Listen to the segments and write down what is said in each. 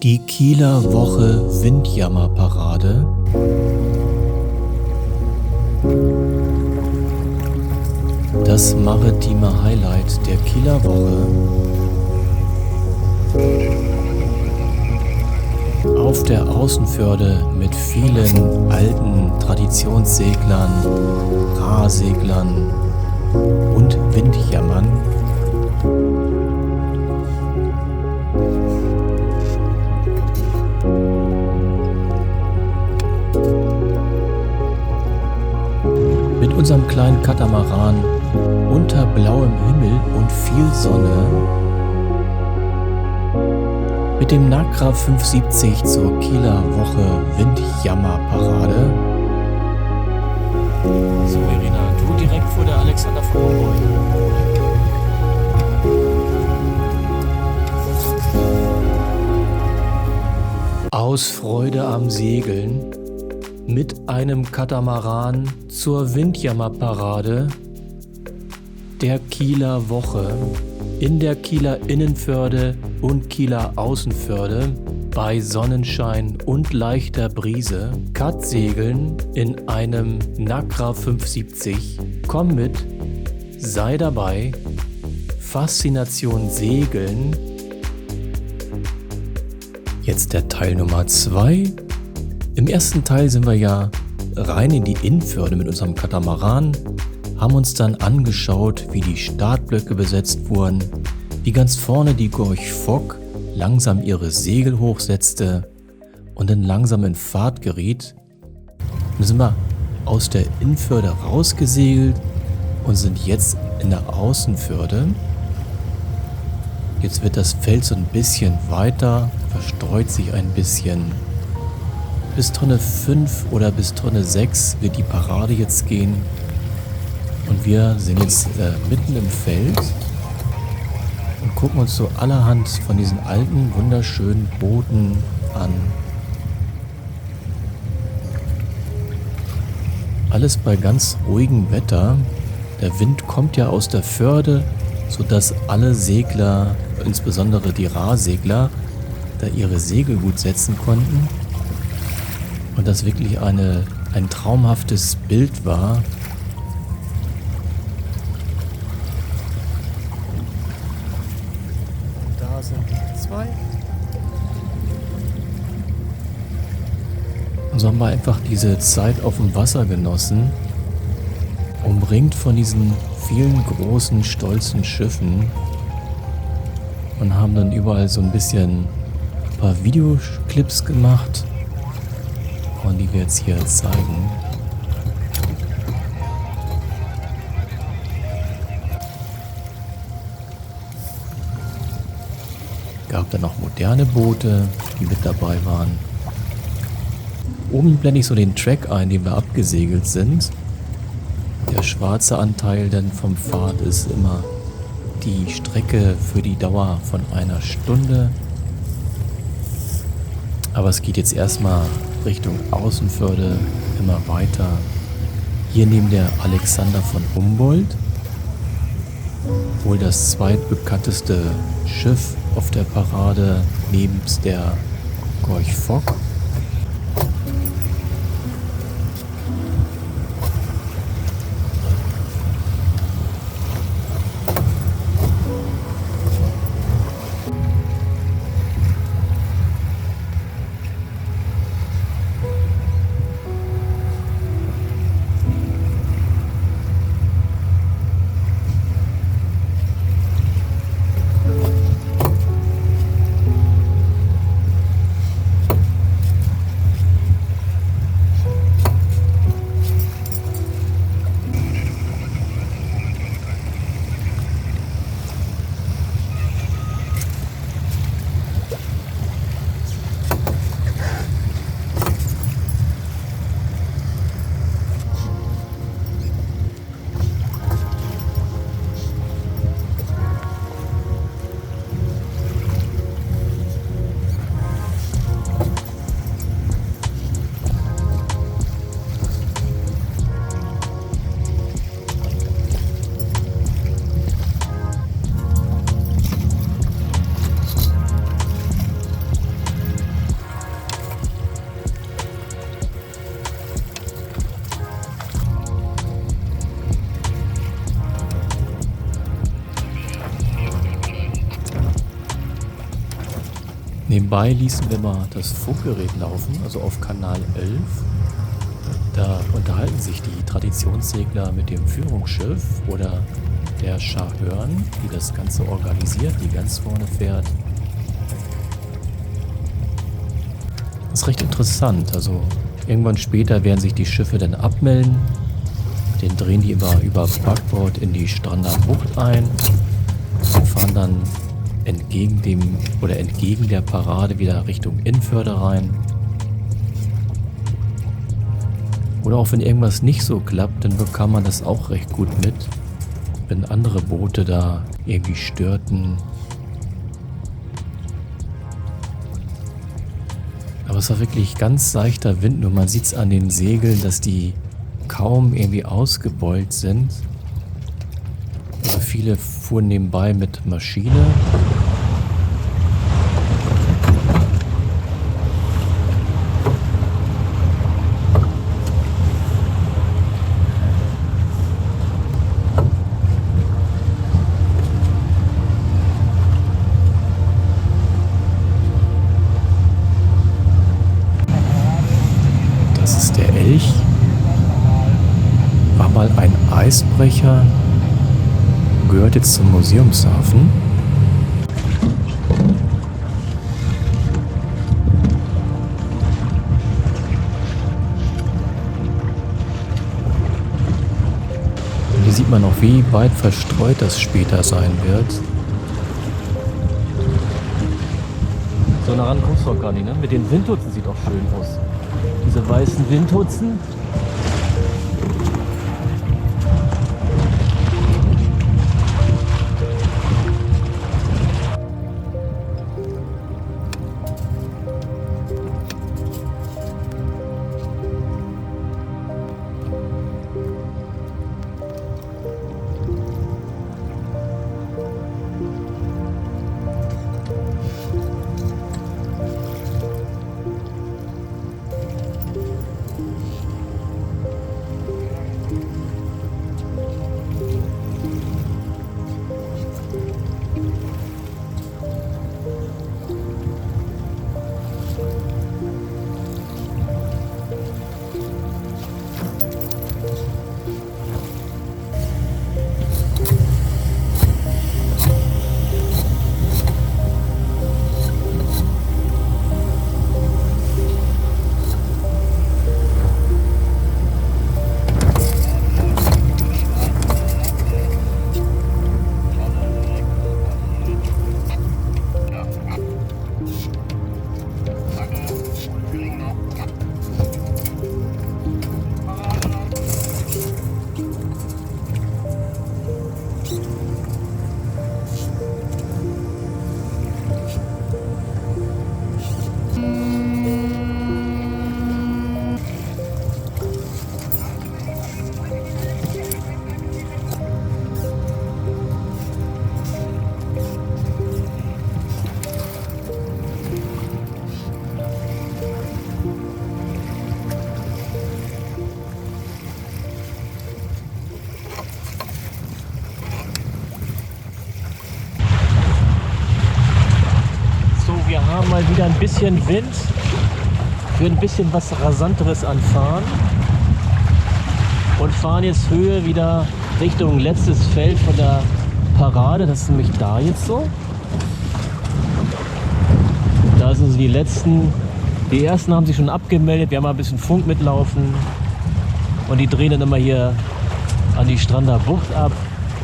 Die Kieler Woche Windjammerparade. Das maritime Highlight der Kieler Woche. Auf der Außenförde mit vielen alten Traditionsseglern, Rahseglern und Windjammern. Mit unserem kleinen Katamaran unter blauem Himmel und viel Sonne. Mit dem NACRA 570 zur Kieler Woche Windjammerparade. So, Verena, du direkt vor der Alexander von Humboldt. Aus Freude am Segeln mit einem Katamaran zur Windjammerparade der Kieler Woche in der Kieler Innenförde und Kieler Außenförde bei Sonnenschein und leichter Brise. Cut-Segeln in einem NACRA 570. Komm mit, sei dabei. Faszination Segeln. Jetzt der Teil Nummer 2. Im ersten Teil sind wir ja rein in die Innenförde mit unserem Katamaran, haben uns dann angeschaut, wie die Startblöcke besetzt wurden, wie ganz vorne die Gorch Fock langsam ihre Segel hochsetzte und dann langsam in Fahrt geriet. Dann sind wir aus der Innenförde rausgesegelt und sind jetzt in der Außenförde. Jetzt wird das Feld so ein bisschen weiter, verstreut sich ein bisschen. Bis Tonne 5 oder bis Tonne 6 wird die Parade jetzt gehen. Und wir sind jetzt mitten im Feld und gucken uns so allerhand von diesen alten, wunderschönen Booten an. Alles bei ganz ruhigem Wetter. Der Wind kommt ja aus der Förde, sodass alle Segler, insbesondere die Rahsegler, da ihre Segel gut setzen konnten. Und das wirklich ein traumhaftes Bild war. Da sind die zwei. Und so haben wir einfach diese Zeit auf dem Wasser genossen, umringt von diesen vielen großen, stolzen Schiffen und haben dann überall so ein paar Videoclips gemacht. Und die wir jetzt hier zeigen. Gab dann noch moderne Boote, die mit dabei waren. Oben blende ich so den Track ein, den wir abgesegelt sind. Der schwarze Anteil dann vom Pfad ist immer die Strecke für die Dauer von 1 Stunde. Aber es geht jetzt erstmal Richtung Außenförde immer weiter. Hier neben der Alexander von Humboldt, wohl das zweitbekannteste Schiff auf der Parade nebst der Gorch Fock. Nebenbei ließen wir mal das Funkgerät laufen, also auf Kanal 11. Da unterhalten sich die Traditionssegler mit dem Führungsschiff oder der Schahörn, die das Ganze organisiert, die ganz vorne fährt. Das ist recht interessant. Also irgendwann später werden sich die Schiffe dann abmelden. Den drehen die immer über Backbord in die Strander Bucht ein und fahren dann entgegen der Parade wieder Richtung Innvörde rein. Oder auch wenn irgendwas nicht so klappt, dann bekam man das auch recht gut mit, wenn andere Boote da irgendwie störten. Aber es war wirklich ganz seichter Wind, nur man sieht es an den Segeln, dass die kaum irgendwie ausgebeult sind. Also viele fuhren nebenbei mit Maschine. Das ist der Elch. War mal ein Eisbrecher. Gehört jetzt zum Museumshafen. Und hier sieht man auch, wie weit verstreut das später sein wird. So nah ran kommst du doch gar nicht, ne? Mit den Windhutzen sieht auch schön aus. Diese weißen Windhutzen. Wir haben mal wieder ein bisschen Wind für ein bisschen was Rasanteres an Fahren und fahren jetzt Höhe wieder Richtung letztes Feld von der Parade. Das ist nämlich da jetzt so. Da sind so die letzten. Die ersten haben sich schon abgemeldet. Wir haben mal ein bisschen Funk mitlaufen und die drehen dann immer hier an die Strander Bucht ab,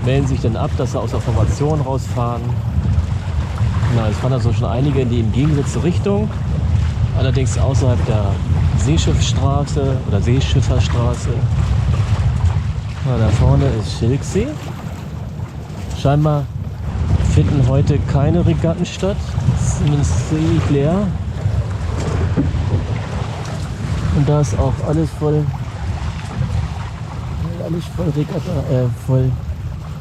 melden sich dann ab, dass sie aus der Formation rausfahren. Na, es fahren also schon einige in die entgegengesetzte Richtung, allerdings außerhalb der Seeschiffstraße oder Seeschifferstraße. Na, da vorne ist Schilksee. Scheinbar finden heute keine Regatten statt, zumindest ziemlich leer. Und da ist auch alles voll Regatta, voll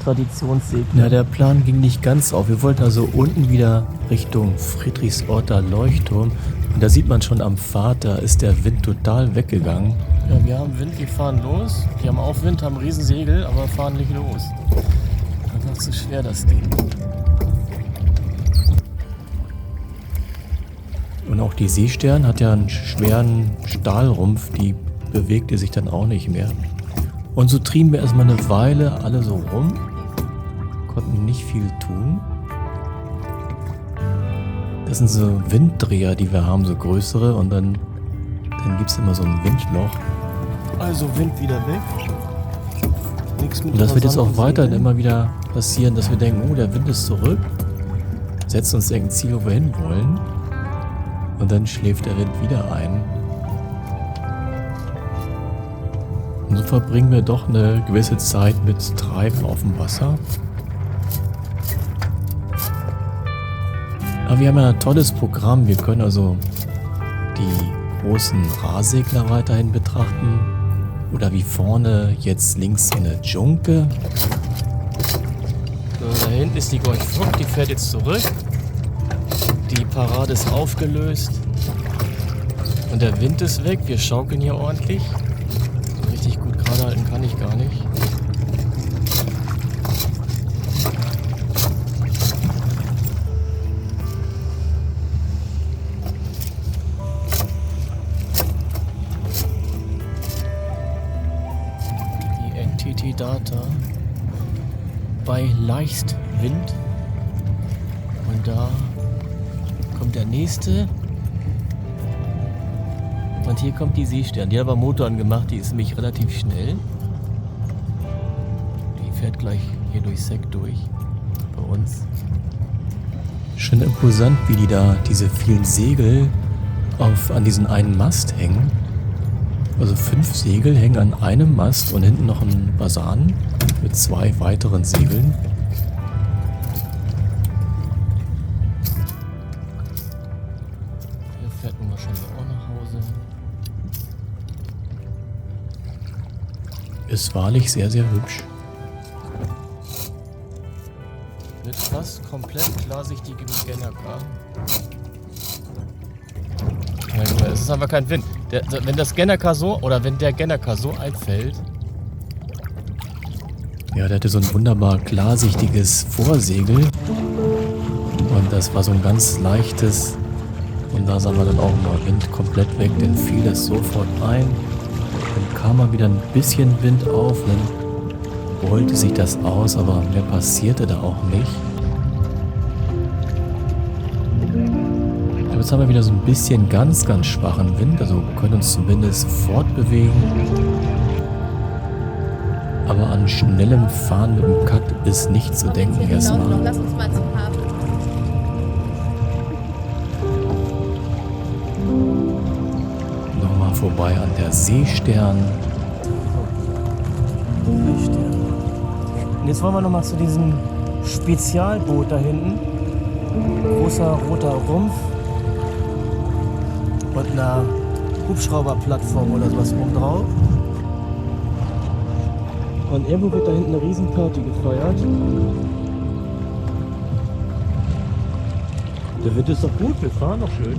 Traditionssegler. Ja, der Plan ging nicht ganz auf. Wir wollten also unten wieder Richtung Friedrichsorter Leuchtturm. Und da sieht man schon am Pfad, da ist der Wind total weggegangen. Ja, wir haben Wind, wir fahren los. Die haben auch Wind, haben Riesensegel, aber fahren nicht los. Einfach zu schwer das Ding. Auch die Seestern hat ja einen schweren Stahlrumpf, die bewegte sich dann auch nicht mehr. Und so trieben wir erstmal eine Weile alle so rum, konnten nicht viel tun. Das sind so Winddreher, die wir haben, so größere, und dann gibt es immer so ein Windloch. Also Wind wieder weg. Nichts mit Und das wird jetzt auch weiterhin Segeln. immer wieder passieren, dass wir denken, oh, der Wind ist zurück, setzen uns irgendein Ziel, wo wir hin wollen, und dann schläft der Wind wieder ein. Und so verbringen wir doch eine gewisse Zeit mit Treiben auf dem Wasser. Aber wir haben ja ein tolles Programm. Wir können also die großen Rahsegler weiterhin betrachten. Oder wie vorne jetzt links eine Junke. So, da hinten ist die Gorch Fock, die fährt jetzt zurück. Die Parade ist aufgelöst. Und der Wind ist weg. Wir schaukeln hier ordentlich. Richtig gut gerade halten kann ich gar nicht. Data bei Leichtwind, und da kommt der nächste, und hier kommt die Seestern. Die hat aber Motor angemacht, die ist nämlich relativ schnell. Die fährt gleich hier durch Seck durch bei uns. Schön imposant, wie die da diese vielen Segel an diesen einen Mast hängen. Also 5 Segel hängen an einem Mast und hinten noch ein Basan mit 2 weiteren Segeln. Hier fährt man wahrscheinlich auch nach Hause. Ist wahrlich sehr, sehr hübsch. Mit fast komplett klarsichtigem Gennaker. Es ist einfach kein Wind. Wenn das Gennaker so, oder wenn der Gennaker so einfällt. Ja, der hatte so ein wunderbar klarsichtiges Vorsegel. Und das war so ein ganz leichtes. Und da sahen wir dann auch mal Wind komplett weg, dann fiel das sofort ein. Dann kam mal wieder ein bisschen Wind auf, dann rollte sich das aus, aber mehr passierte da auch nicht. Jetzt haben wir wieder so ein bisschen ganz, ganz schwachen Wind, also wir können uns zumindest fortbewegen. Aber an schnellem Fahren mit dem Cut ist nicht zu denken erstmal. Lass uns mal zum Hafen. Nochmal vorbei an der Seestern. Und jetzt wollen wir nochmal zu diesem Spezialboot da hinten. Großer roter Rumpf. Und einer Hubschrauberplattform oder sowas oben drauf. Und irgendwo wird da hinten eine Riesenparty gefeiert. Der Wind ist doch gut, wir fahren doch schön.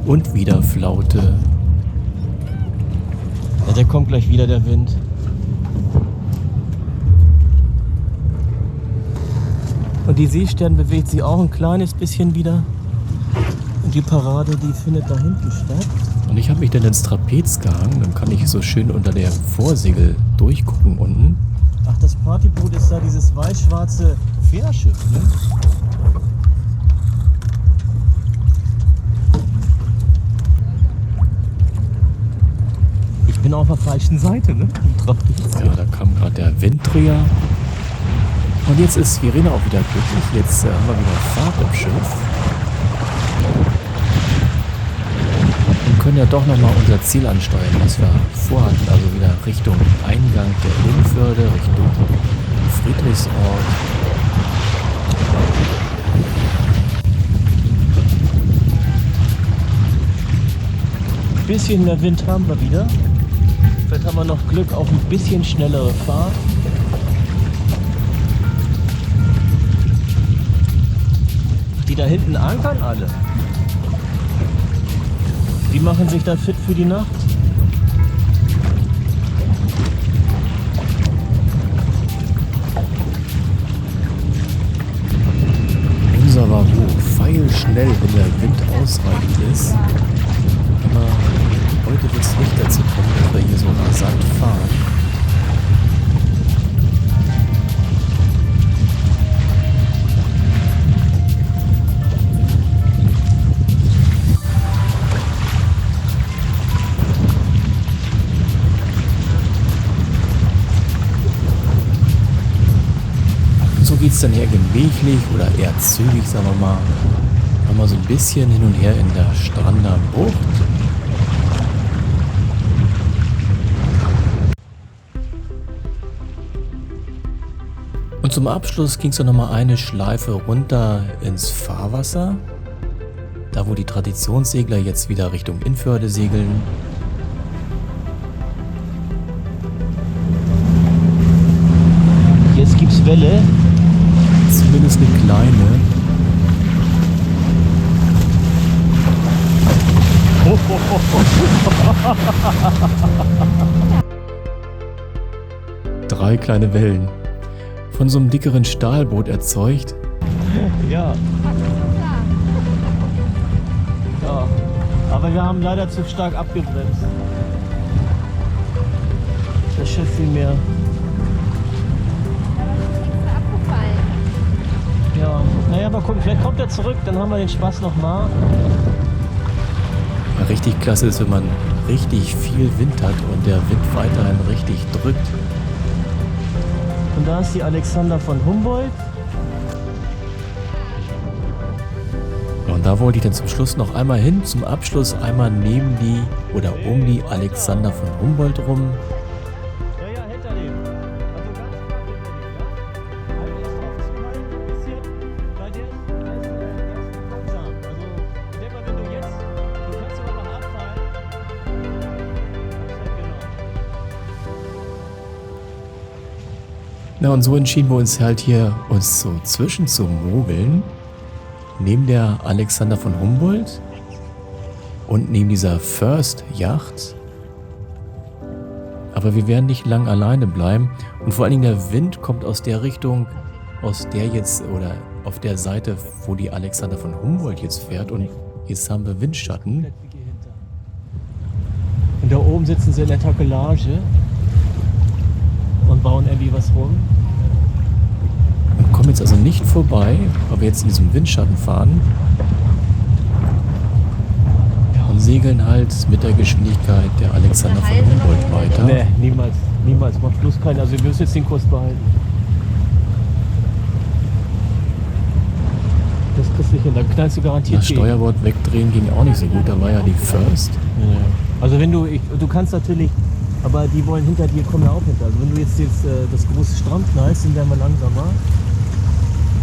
Und wieder Flaute. Ja, der kommt gleich wieder, der Wind. Und die Seestern bewegt sich auch ein kleines bisschen wieder. Und die Parade, die findet da hinten statt. Und ich habe mich dann ins Trapez gehangen, dann kann ich so schön unter der Vorsegel durchgucken unten. Ach, das Partyboot ist da dieses weiß-schwarze Fährschiff, ne? Ich bin auf der falschen Seite, ne? Ja, da kam gerade der Winddreher. Und jetzt ist Verena auch wieder glücklich. Jetzt haben wir wieder Fahrt im Schiff. Und können ja doch nochmal unser Ziel ansteuern, was wir vorhatten. Also wieder Richtung Eingang der Innenförde, Richtung Friedrichsort. Ein bisschen mehr Wind haben wir wieder. Vielleicht haben wir noch Glück auf ein bisschen schnellere Fahrt. Die da hinten ankern alle. Die machen sich da fit für die Nacht. Unser war hoch, pfeilschnell, wenn der Wind ausreichend ist. Aber heute wird es nicht dazu kommen, dass wir hier so rasant fahren. So geht es dann eher gemächlich oder eher zügig, sagen wir mal. Haben wir so ein bisschen hin und her in der Strander Bucht. Und zum Abschluss ging es dann nochmal eine Schleife runter ins Fahrwasser. Da wo die Traditionssegler jetzt wieder Richtung Innvörde segeln. Jetzt gibt's Welle. Zumindest eine kleine. Drei kleine Wellen. Von so einem dickeren Stahlboot erzeugt. Ja. Ja. Aber wir haben leider zu stark abgebremst. Das Schiff viel mehr. Ja, naja, mal gucken, vielleicht kommt er zurück, dann haben wir den Spaß nochmal. Ja, richtig klasse ist, wenn man richtig viel Wind hat und der Wind weiterhin richtig drückt. Und da ist die Alexander von Humboldt. Und da wollte ich dann zum Schluss noch einmal hin, zum Abschluss einmal neben die oder um die Alexander von Humboldt rum. Ja, ja, hinter dem. Also ganz klar hinter dem, ja. Halt erst drauf zuhalten, ein bisschen, weil der ist langsam. Also, ich denke mal, wenn du jetzt, du kannst aber noch abfallen. Genau. Na und so entschieden wir uns halt hier, uns so zwischen zu mogeln. Neben der Alexander von Humboldt und neben dieser First Yacht. Aber wir werden nicht lang alleine bleiben. Und vor allen Dingen der Wind kommt aus der Richtung, aus der jetzt oder auf der Seite, wo die Alexander von Humboldt jetzt fährt. Und jetzt haben wir Windschatten. Und da oben sitzen sie in der Takelage und bauen irgendwie was rum. Und kommen jetzt also nicht vorbei, weil wir jetzt in diesem Windschatten fahren. Und segeln halt mit der Geschwindigkeit der Alexander von Humboldt weiter. Nee, niemals. Niemals. Macht bloß keinen. Also wir müssen jetzt den Kurs behalten. Das kriegst du nicht hin. Da knallst du garantiert Das Steuerbord wegdrehen ging auch nicht so gut. Da war ja die First. Ja. Also wenn du kannst natürlich, aber die wollen hinter dir, kommen ja auch hinter. Also wenn du jetzt das große Stramm knallst, dann werden wir langsamer.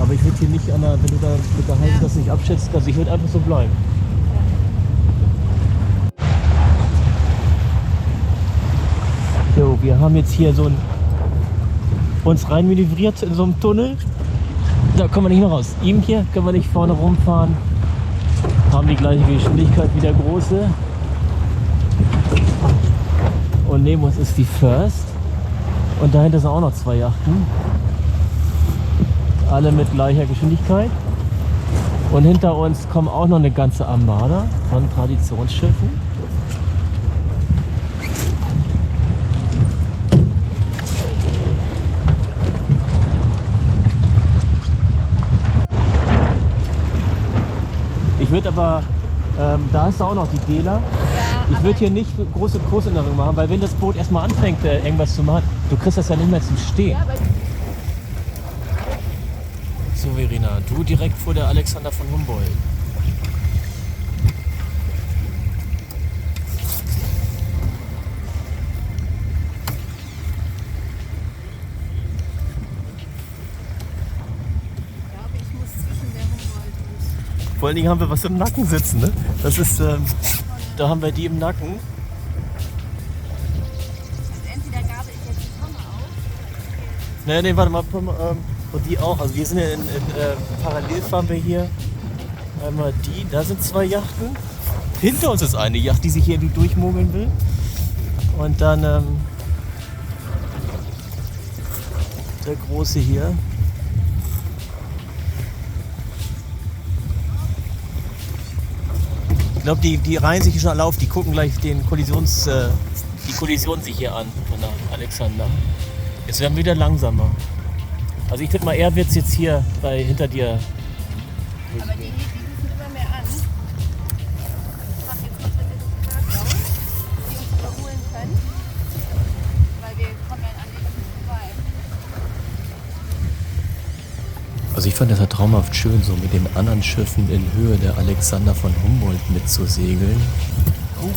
Aber ich würde hier nicht wenn du da mit der Hand das nicht abschätzt, also ich würde einfach so bleiben. So, wir haben jetzt hier uns reinmanövriert in so einem Tunnel. Da kommen wir nicht mehr raus. Ihm hier können wir nicht vorne rumfahren. Haben die gleiche Geschwindigkeit wie der große. Und neben uns ist die First. Und dahinter sind auch noch zwei Yachten. Alle mit gleicher Geschwindigkeit. Und hinter uns kommen auch noch eine ganze Armada von Traditionsschiffen. Ich würde aber, da hast du auch noch die Dela. Ich würde hier nicht große Kursänderungen machen, weil wenn das Boot erstmal anfängt, irgendwas zu machen, du kriegst das ja nicht mehr zum Stehen. So, Verena, du direkt vor der Alexander von Humboldt. Vor allen Dingen haben wir was im Nacken sitzen, ne? Das ist, da haben wir die im Nacken. Entweder gabel ich jetzt die Tonne auf. Nee, warte mal, und die auch. Also wir sind ja parallel fahren wir hier. Einmal die, da sind zwei Yachten. Hinter uns ist eine Yacht, die sich hier irgendwie durchmogeln will. Und dann der große hier. Ich glaube, die reihen sich schon alle auf, die gucken gleich die Kollision sich hier an von der Alexander. Jetzt werden wir wieder langsamer. Also ich tippe mal, er wird es jetzt hier hinter dir. Aber die rufen immer mehr an. Ich mache jetzt noch bitte das Kart raus, die uns überholen können. Weil wir kommen ja an denen nicht vorbei. Also ich fand das ja traumhaft schön, so mit den anderen Schiffen in Höhe der Alexander von Humboldt mitzusegeln. So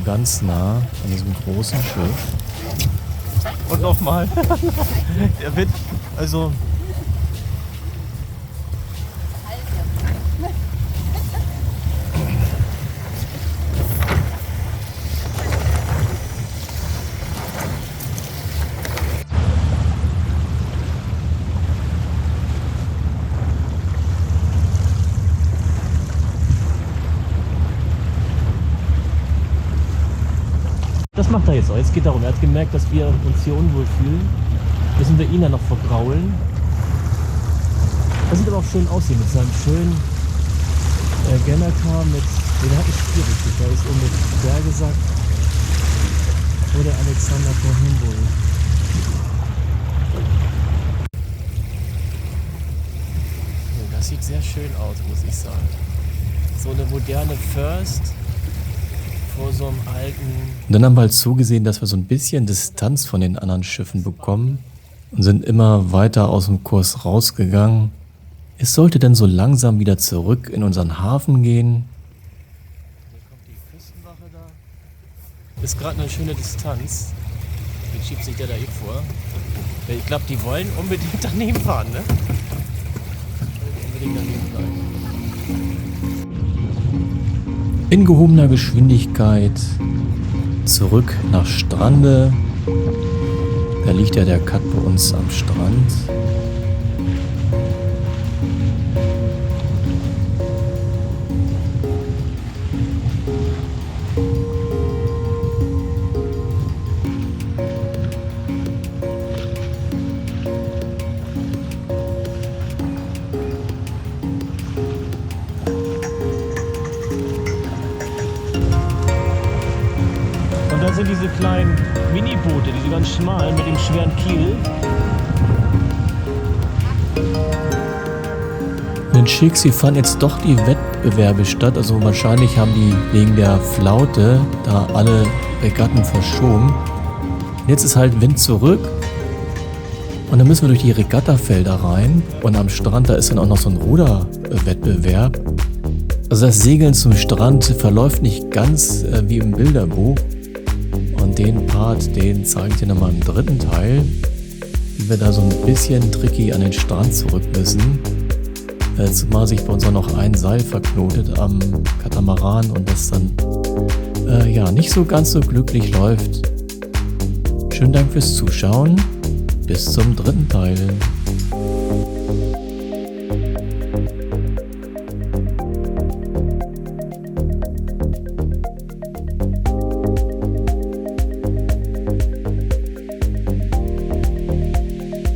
ganz nah an diesem großen Schiff. Und nochmal. Der wird, also... Das macht er jetzt auch. Jetzt geht darum. Er hat gemerkt, dass wir uns hier unwohl fühlen. Müssen wir ihn dann noch vergraulen. Das sieht aber auch schön aus hier mit seinem schönen Gennaker mit. Den hat nicht schwierig. Da ist um mit Bergesack oder Alexander von Humboldt. Das sieht sehr schön aus, muss ich sagen. So eine moderne First. Vor so einem alten. Und dann haben wir halt zugesehen, dass wir so ein bisschen Distanz von den anderen Schiffen bekommen und sind immer weiter aus dem Kurs rausgegangen. Es sollte dann so langsam wieder zurück in unseren Hafen gehen. Hier kommt die Küstenwache da. Ist gerade eine schöne Distanz. Wie schiebt sich der da hier vor? Ich glaube, die wollen unbedingt daneben fahren, ne? Unbedingt daneben bleiben. In gehobener Geschwindigkeit zurück nach Strande. Da liegt ja der Cut bei uns am Strand. Und da sind diese kleinen Miniboote, diese ganz schmalen mit dem schweren Kiel. In Schicksal fanden jetzt doch die Wettbewerbe statt. Also wahrscheinlich haben die wegen der Flaute da alle Regatten verschoben. Jetzt ist halt Wind zurück. Und dann müssen wir durch die Regattafelder rein. Und am Strand, da ist dann auch noch so ein Ruderwettbewerb. Also das Segeln zum Strand verläuft nicht ganz wie im Bilderbuch. Und den Part, den zeige ich dir nochmal im dritten Teil, wie wir da so ein bisschen tricky an den Strand zurück müssen. Zumal sich bei uns auch noch ein Seil verknotet am Katamaran und das dann ja nicht so ganz so glücklich läuft. Schönen Dank fürs Zuschauen. Bis zum dritten Teil.